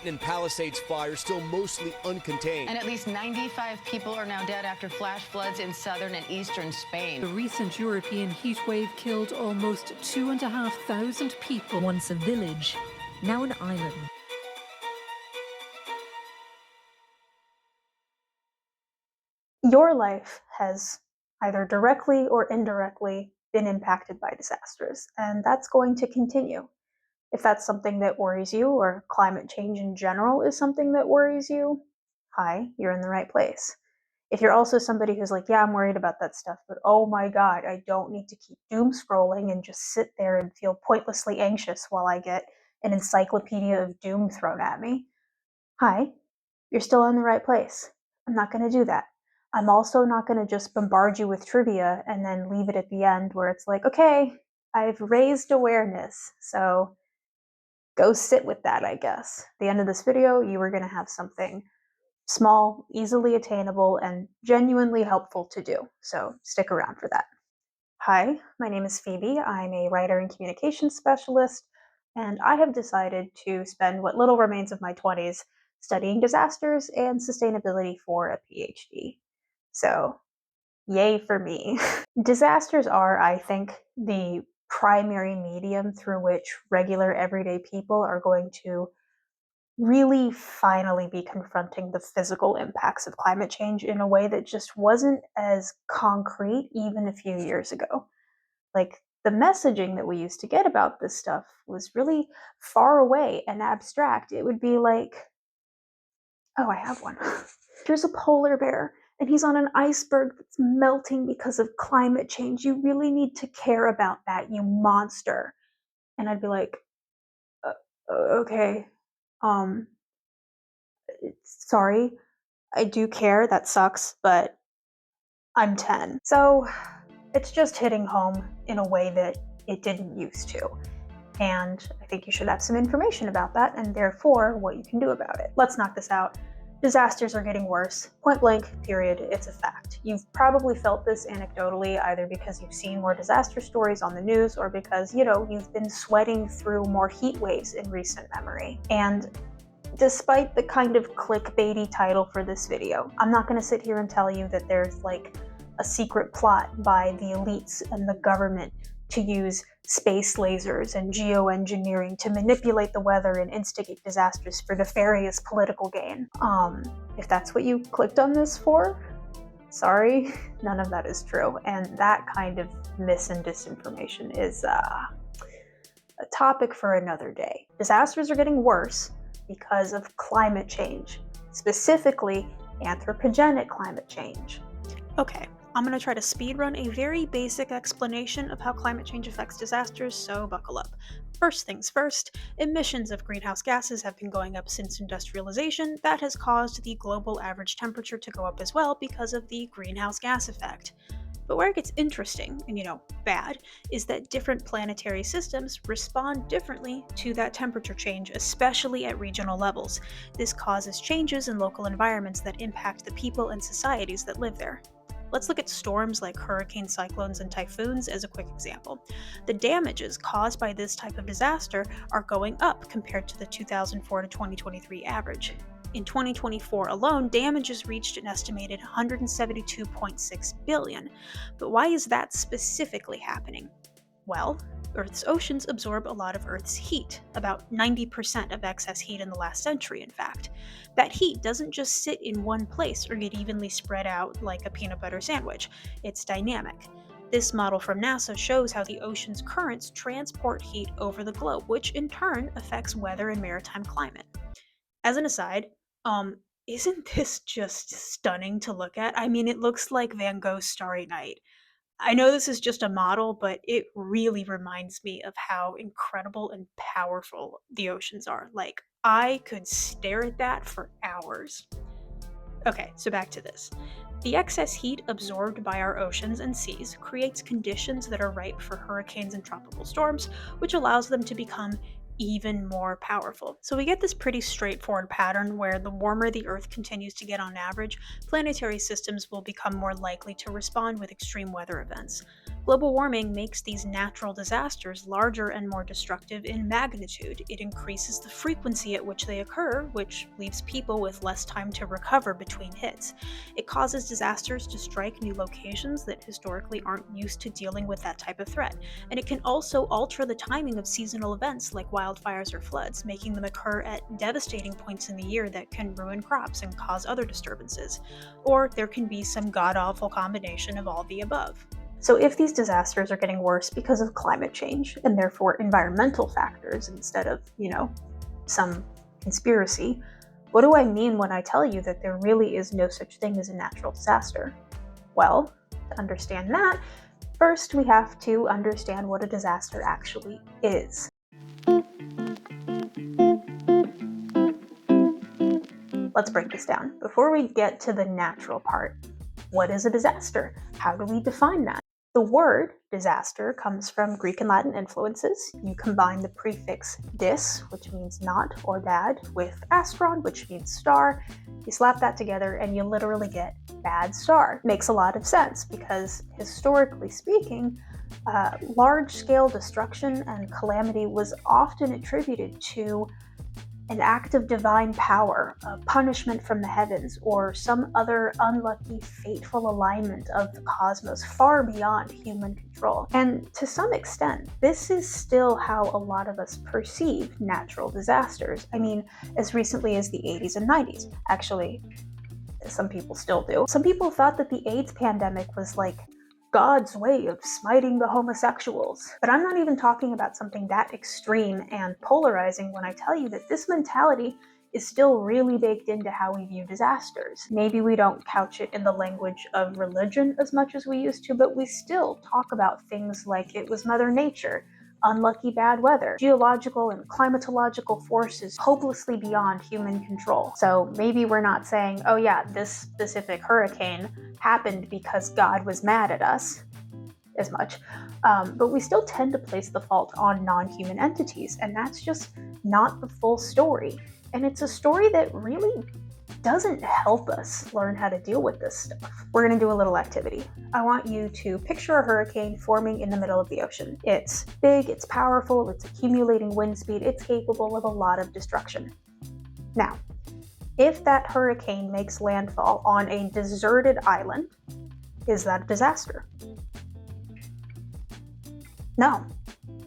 Manhattan and Palisades fires still mostly uncontained. And at least 95 people are now dead after flash floods in southern and eastern Spain. The recent European heat wave killed almost 2,500 people. Once a village, now an island. Your life has either directly or indirectly been impacted by disasters, and that's going to continue. If that's something that worries you, or climate change in general is something that worries you, hi, you're in the right place. If you're also somebody who's like, yeah, I'm worried about that stuff, but oh my god, I don't need to keep doom scrolling and just sit there and feel pointlessly anxious while I get an encyclopedia of doom thrown at me, hi, you're still in the right place. I'm not going to do that. I'm also not going to just bombard you with trivia and then leave it at the end where it's like, okay, I've raised awareness, so go sit with that, I guess. At the end of this video, you are going to have something small, easily attainable, and genuinely helpful to do, so stick around for that. Hi, my name is Phoebe. I'm a writer and communications specialist, and I have decided to spend what little remains of my 20s studying disasters and sustainability for a PhD. So, yay for me. Disasters are, I think, the primary medium through which regular everyday people are going to really finally be confronting the physical impacts of climate change in a way that just wasn't as concrete even a few years ago. Like, the messaging that we used to get about this stuff was really far away and abstract. It would be like, oh, I have one. Here's a polar bear, and he's on an iceberg that's melting because of climate change. You really need to care about that, you monster. And I'd be like, okay, sorry, I do care, that sucks, but I'm 10. So it's just hitting home in a way that it didn't used to. And I think you should have some information about that, and therefore what you can do about it. Let's knock this out. Disasters are getting worse. Point blank, period. It's a fact. You've probably felt this anecdotally, either because you've seen more disaster stories on the news or because, you've been sweating through more heat waves in recent memory. And despite the kind of clickbaity title for this video, I'm not going to sit here and tell you that there's like a secret plot by the elites and the government to use space lasers and geoengineering to manipulate the weather and instigate disasters for nefarious political gain. If that's what you clicked on this for, sorry, none of that is true. And that kind of mis and disinformation is a topic for another day. Disasters are getting worse because of climate change, specifically anthropogenic climate change. Okay, I'm going to try to speedrun a very basic explanation of how climate change affects disasters, so buckle up. First things first, emissions of greenhouse gases have been going up since industrialization. That has caused the global average temperature to go up as well because of the greenhouse gas effect. But where it gets interesting, and bad, is that different planetary systems respond differently to that temperature change, especially at regional levels. This causes changes in local environments that impact the people and societies that live there. Let's look at storms like hurricanes, cyclones, and typhoons as a quick example. The damages caused by this type of disaster are going up compared to the 2004 to 2023 average. In 2024 alone, damages reached an estimated $172.6 billion. But why is that specifically happening? Well, Earth's oceans absorb a lot of Earth's heat, about 90% of excess heat in the last century, in fact. That heat doesn't just sit in one place or get evenly spread out like a peanut butter sandwich. It's dynamic. This model from NASA shows how the ocean's currents transport heat over the globe, which in turn affects weather and maritime climate. As an aside, isn't this just stunning to look at? I mean, it looks like Van Gogh's Starry Night. I know this is just a model, but it really reminds me of how incredible and powerful the oceans are. Like, I could stare at that for hours. Okay, so back to this. The excess heat absorbed by our oceans and seas creates conditions that are ripe for hurricanes and tropical storms, which allows them to become even more powerful. So we get this pretty straightforward pattern where the warmer the Earth continues to get on average, planetary systems will become more likely to respond with extreme weather events. Global warming makes these natural disasters larger and more destructive in magnitude. It increases the frequency at which they occur, which leaves people with less time to recover between hits. It causes disasters to strike new locations that historically aren't used to dealing with that type of threat. And it can also alter the timing of seasonal events like wildfires or floods, making them occur at devastating points in the year that can ruin crops and cause other disturbances. Or there can be some god-awful combination of all the above. So if these disasters are getting worse because of climate change and therefore environmental factors instead of, some conspiracy, what do I mean when I tell you that there really is no such thing as a natural disaster? Well, to understand that, first we have to understand what a disaster actually is. Let's break this down. Before we get to the natural part, what is a disaster? How do we define that? The word disaster comes from Greek and Latin influences. You combine the prefix dis, which means not or bad, with astron, which means star. You slap that together and you literally get bad star. Makes a lot of sense because historically speaking, large-scale destruction and calamity was often attributed to an act of divine power, a punishment from the heavens, or some other unlucky, fateful alignment of the cosmos far beyond human control. And to some extent, this is still how a lot of us perceive natural disasters. I mean, as recently as the 80s and 90s. Actually, some people still do. Some people thought that the AIDS pandemic was like God's way of smiting the homosexuals. But I'm not even talking about something that extreme and polarizing when I tell you that this mentality is still really baked into how we view disasters. Maybe we don't couch it in the language of religion as much as we used to, but we still talk about things like it was Mother Nature, unlucky bad weather, geological and climatological forces hopelessly beyond human control. So maybe we're not saying, oh yeah, this specific hurricane happened because God was mad at us as much, but we still tend to place the fault on non-human entities, and that's just not the full story. And it's a story that really doesn't help us learn how to deal with this stuff. We're going to do a little activity. I want you to picture a hurricane forming in the middle of the ocean. It's big, it's powerful, it's accumulating wind speed, it's capable of a lot of destruction. Now, if that hurricane makes landfall on a deserted island, is that a disaster? No.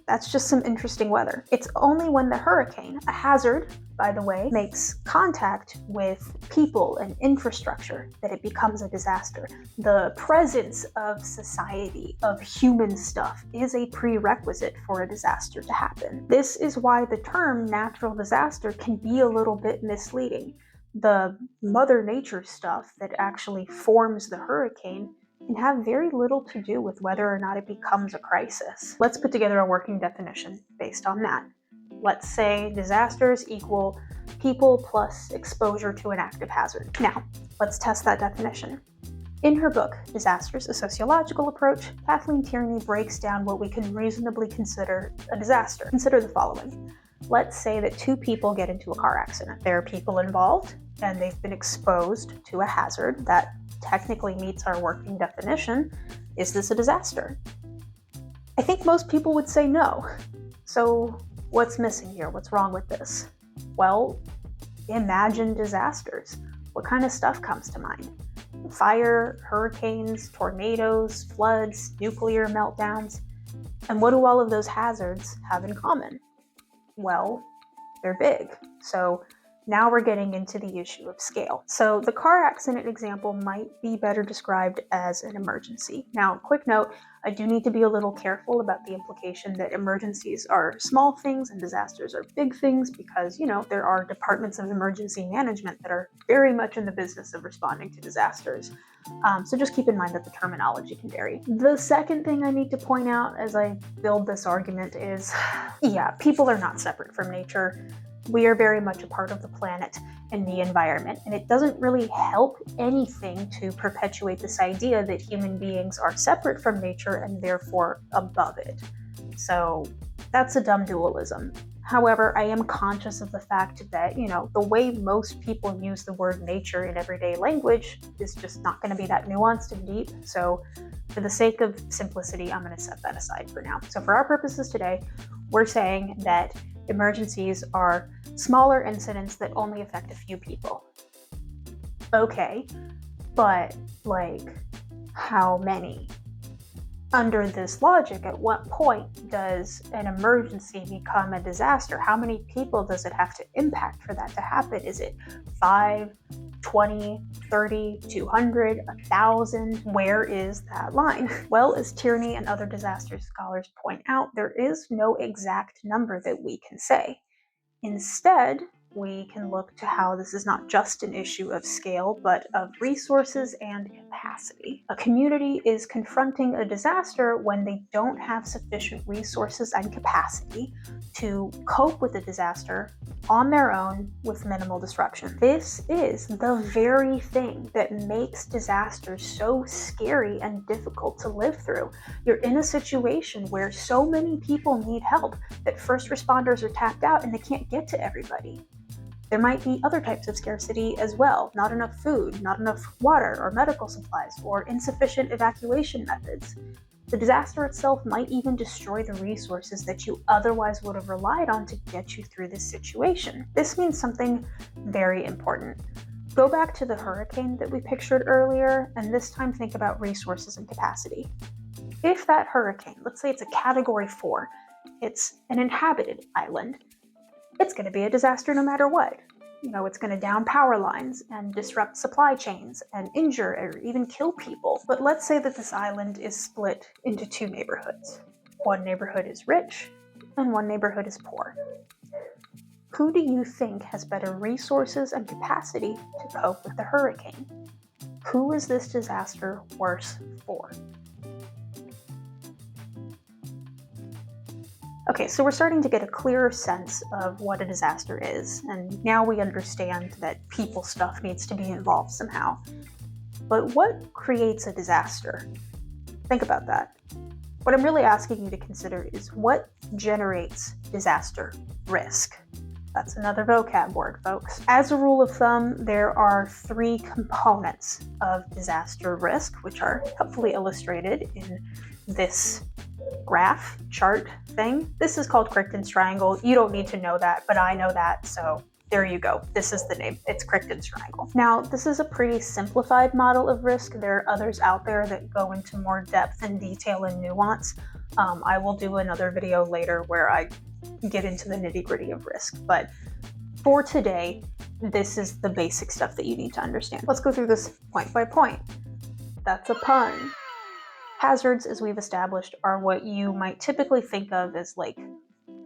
That's just some interesting weather. It's only when the hurricane, a hazard, by the way, makes contact with people and infrastructure that it becomes a disaster. The presence of society, of human stuff, is a prerequisite for a disaster to happen. This is why the term natural disaster can be a little bit misleading. The Mother Nature stuff that actually forms the hurricane can have very little to do with whether or not it becomes a crisis. Let's put together a working definition based on that. Let's say disasters equal people plus exposure to an active hazard. Now, let's test that definition. In her book, Disasters: A Sociological Approach, Kathleen Tierney breaks down what we can reasonably consider a disaster. Consider the following. Let's say that two people get into a car accident. There are people involved, and they've been exposed to a hazard that technically meets our working definition. Is this a disaster? I think most people would say no. So what's missing here? What's wrong with this? Well, imagine disasters. What kind of stuff comes to mind? Fire, hurricanes, tornadoes, floods, nuclear meltdowns. And what do all of those hazards have in common? Well, they're big. So now we're getting into the issue of scale. So the car accident example might be better described as an emergency. Now, quick note, I do need to be a little careful about the implication that emergencies are small things and disasters are big things because, there are departments of emergency management that are very much in the business of responding to disasters. So just keep in mind that the terminology can vary. The second thing I need to point out as I build this argument is, yeah, people are not separate from nature. We are very much a part of the planet and the environment, and it doesn't really help anything to perpetuate this idea that human beings are separate from nature and therefore above it. So that's a dumb dualism. However, I am conscious of the fact that, the way most people use the word nature in everyday language is just not going to be that nuanced and deep. So for the sake of simplicity, I'm going to set that aside for now. So for our purposes today, we're saying that emergencies are smaller incidents that only affect a few people. Okay, but how many? Under this logic, at what point does an emergency become a disaster? How many people does it have to impact for that to happen? Is it 5, 20, 30, 200, 1,000? Where is that line? Well, as Tierney and other disaster scholars point out, there is no exact number that we can say. Instead, we can look to how this is not just an issue of scale, but of resources and capacity. A community is confronting a disaster when they don't have sufficient resources and capacity to cope with the disaster on their own with minimal disruption. This is the very thing that makes disasters so scary and difficult to live through. You're in a situation where so many people need help that first responders are tapped out and they can't get to everybody. There might be other types of scarcity as well. Not enough food, not enough water or medical supplies, or insufficient evacuation methods. The disaster itself might even destroy the resources that you otherwise would have relied on to get you through this situation. This means something very important. Go back to the hurricane that we pictured earlier, and this time think about resources and capacity. If that hurricane, let's say it's a category 4, it's an inhabited island, it's going to be a disaster no matter what. It's going to down power lines and disrupt supply chains and injure or even kill people. But let's say that this island is split into 2 neighborhoods. One neighborhood is rich and one neighborhood is poor. Who do you think has better resources and capacity to cope with the hurricane? Who is this disaster worse for? Okay, so we're starting to get a clearer sense of what a disaster is, and now we understand that people stuff needs to be involved somehow. But what creates a disaster? Think about that. What I'm really asking you to consider is what generates disaster risk. That's another vocab word, folks. As a rule of thumb, there are 3 components of disaster risk, which are helpfully illustrated in this graph chart thing. This is called Crichton's triangle. You don't need to know that, but I know that, so there you go. This is the name. It's Crichton's triangle. Now, this is a pretty simplified model of risk. There are others out there that go into more depth and detail and nuance. I will do another video later where I get into the nitty-gritty of risk, but for today, this is the basic stuff that you need to understand. Let's go through this point by point. That's a pun. Hazards, as we've established, are what you might typically think of as the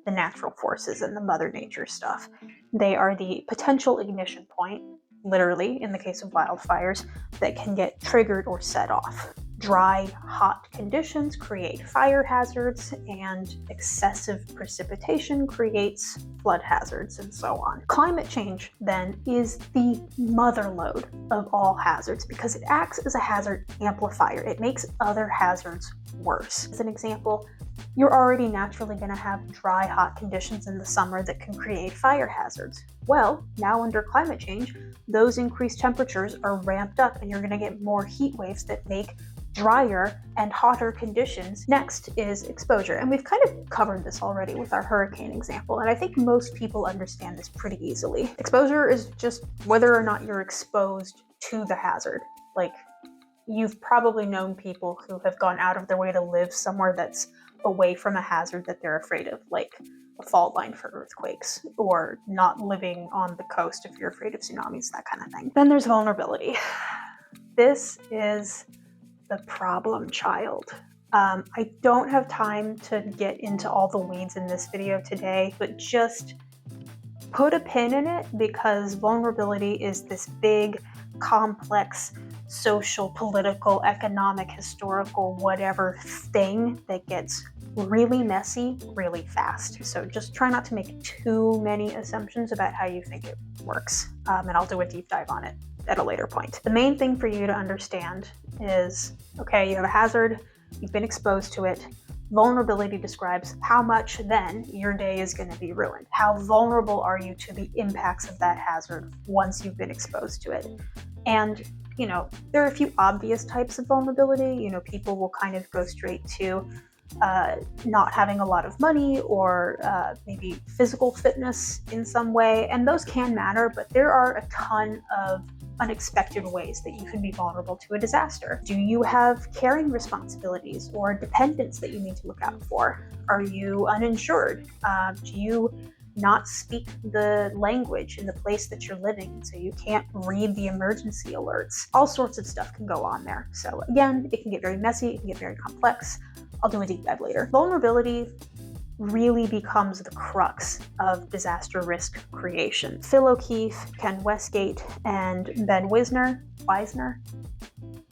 natural forces and the Mother Nature stuff. They are the potential ignition point, literally, in the case of wildfires, that can get triggered or set off. Dry, hot conditions create fire hazards, and excessive precipitation creates flood hazards, and so on. Climate change, then, is the motherlode of all hazards because it acts as a hazard amplifier. It makes other hazards worse. As an example, you're already naturally going to have dry, hot conditions in the summer that can create fire hazards. Well, now under climate change, those increased temperatures are ramped up and you're going to get more heat waves that make drier and hotter conditions. Next is exposure, and we've kind of covered this already with our hurricane example, and I think most people understand this pretty easily. Exposure is just whether or not you're exposed to the hazard. You've probably known people who have gone out of their way to live somewhere that's away from a hazard that they're afraid of, like a fault line for earthquakes, or not living on the coast if you're afraid of tsunamis, that kind of thing. Then there's vulnerability. This is the problem child. I don't have time to get into all the weeds in this video today, but just put a pin in it because vulnerability is this big, complex, social, political, economic, historical, whatever thing that gets really messy really fast. So just try not to make too many assumptions about how you think it works. And I'll do a deep dive on it at a later point. The main thing for you to understand is, okay, you have a hazard, you've been exposed to it. Vulnerability describes how much then your day is going to be ruined. How vulnerable are you to the impacts of that hazard once you've been exposed to it? And, there are a few obvious types of vulnerability. People will kind of go straight to not having a lot of money or maybe physical fitness in some way. And those can matter, but there are a ton of unexpected ways that you can be vulnerable to a disaster. Do you have caring responsibilities or dependents that you need to look out for? Are you uninsured? Do you not speak the language in the place that you're living, so you can't read the emergency alerts? All sorts of stuff can go on there. So again, it can get very messy, it can get very complex. I'll do a deep dive later. Vulnerability really becomes the crux of disaster risk creation. Phil O'Keefe, Ken Westgate, and Ben Wisner,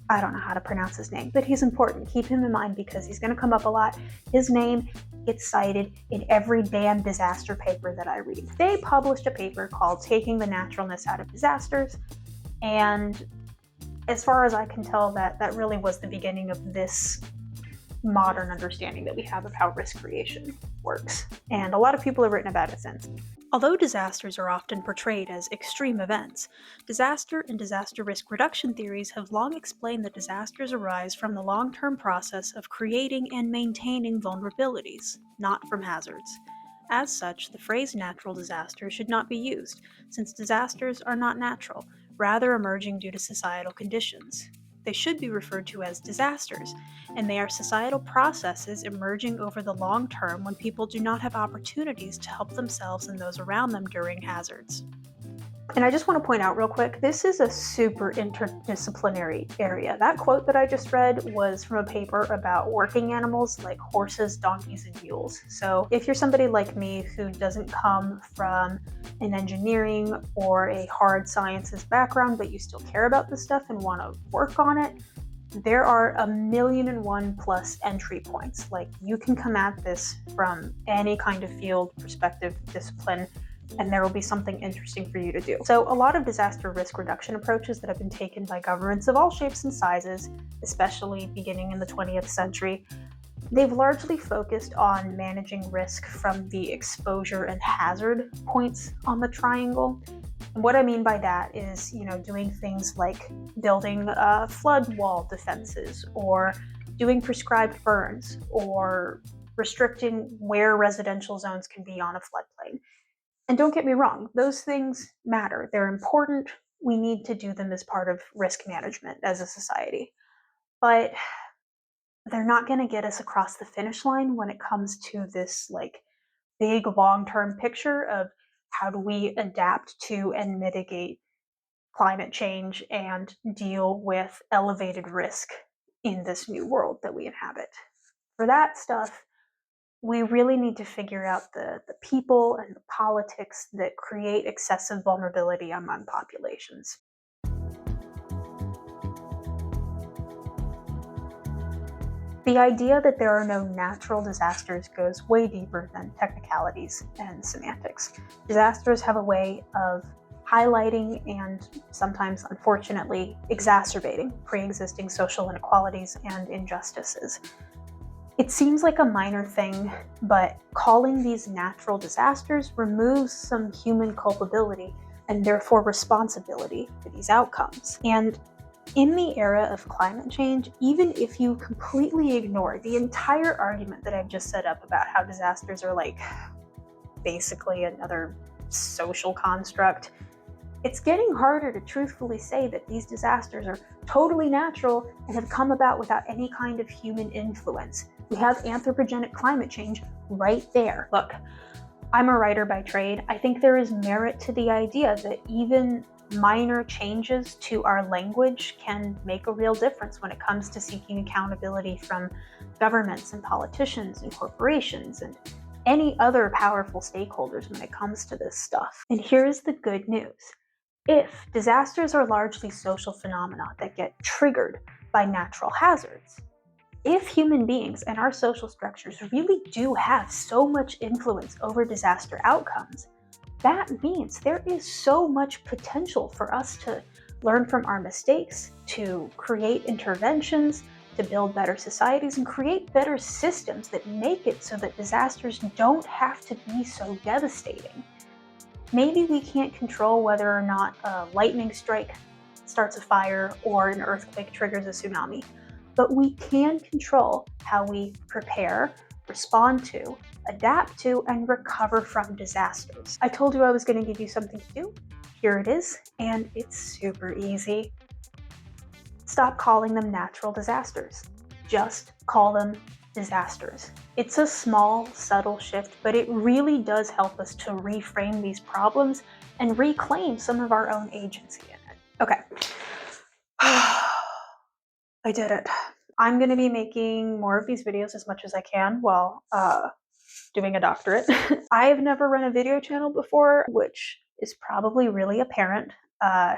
I don't know how to pronounce his name, but he's important. Keep him in mind because he's going to come up a lot. His name gets cited in every damn disaster paper that I read. They published a paper called Taking the Naturalness Out of Disasters, and as far as I can tell, that really was the beginning of this modern understanding that we have of how risk creation works. And a lot of people have written about it since. Although disasters are often portrayed as extreme events, disaster and disaster risk reduction theories have long explained that disasters arise from the long-term process of creating and maintaining vulnerabilities, not from hazards. As such, the phrase natural disaster should not be used, since disasters are not natural, rather emerging due to societal conditions. They should be referred to as disasters, and they are societal processes emerging over the long term when people do not have opportunities to help themselves and those around them during hazards. And I just want to point out real quick, this is a super interdisciplinary area. That quote that I just read was from a paper about working animals like horses, donkeys, and mules. So if you're somebody like me who doesn't come from an engineering or a hard sciences background, but you still care about this stuff and want to work on it, there are 1,000,001 plus entry points. Like, you can come at this from any kind of field, perspective, discipline, and there will be something interesting for you to do. So a lot of disaster risk reduction approaches that have been taken by governments of all shapes and sizes, especially beginning in the 20th century, they've largely focused on managing risk from the exposure and hazard points on the triangle. And what I mean by that is, doing things like building flood wall defenses, or doing prescribed burns, or restricting where residential zones can be on a floodplain. And don't get me wrong, those things matter. They're important. We need to do them as part of risk management as a society. But they're not going to get us across the finish line when it comes to this big long-term picture of how do we adapt to and mitigate climate change and deal with elevated risk in this new world that we inhabit. For that stuff, we really need to figure out the people and the politics that create excessive vulnerability among populations. The idea that there are no natural disasters goes way deeper than technicalities and semantics. Disasters have a way of highlighting and sometimes, unfortunately, exacerbating pre-existing social inequalities and injustices. It seems like a minor thing, but calling these natural disasters removes some human culpability and therefore responsibility for these outcomes. And in the era of climate change, even if you completely ignore the entire argument that I've just set up about how disasters are basically another social construct, it's getting harder to truthfully say that these disasters are totally natural and have come about without any kind of human influence. We have anthropogenic climate change right there. Look, I'm a writer by trade. I think there is merit to the idea that even minor changes to our language can make a real difference when it comes to seeking accountability from governments and politicians and corporations and any other powerful stakeholders when it comes to this stuff. And here's the good news. If disasters are largely social phenomena that get triggered by natural hazards, if human beings and our social structures really do have so much influence over disaster outcomes, that means there is so much potential for us to learn from our mistakes, to create interventions to build better societies and create better systems that make it so that disasters don't have to be so devastating. Maybe we can't control whether or not a lightning strike starts a fire or an earthquake triggers a tsunami, but we can control how we prepare, respond to, adapt to, and recover from disasters. I told you I was going to give you something to do. Here it is, and it's super easy. Stop calling them natural disasters. Just call them disasters. It's a small, subtle shift, but it really does help us to reframe these problems and reclaim some of our own agency in it. Okay. I did it. I'm going to be making more of these videos as much as I can while doing a doctorate. I've never run a video channel before, which is probably really apparent.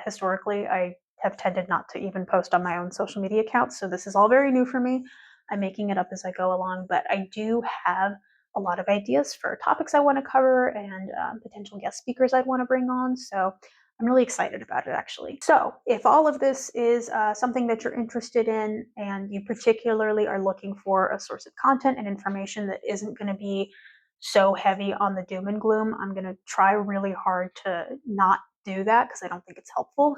Historically, I have tended not to even post on my own social media accounts, so this is all very new for me. I'm making it up as I go along, but I do have a lot of ideas for topics I want to cover and potential guest speakers I'd want to bring on, so I'm really excited about it, actually. So if all of this is something that you're interested in and you particularly are looking for a source of content and information that isn't going to be so heavy on the doom and gloom, I'm going to try really hard to not do that because I don't think it's helpful.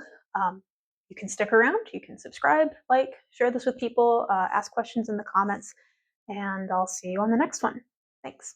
You can stick around, you can subscribe, like, share this with people, ask questions in the comments, and I'll see you on the next one. Thanks.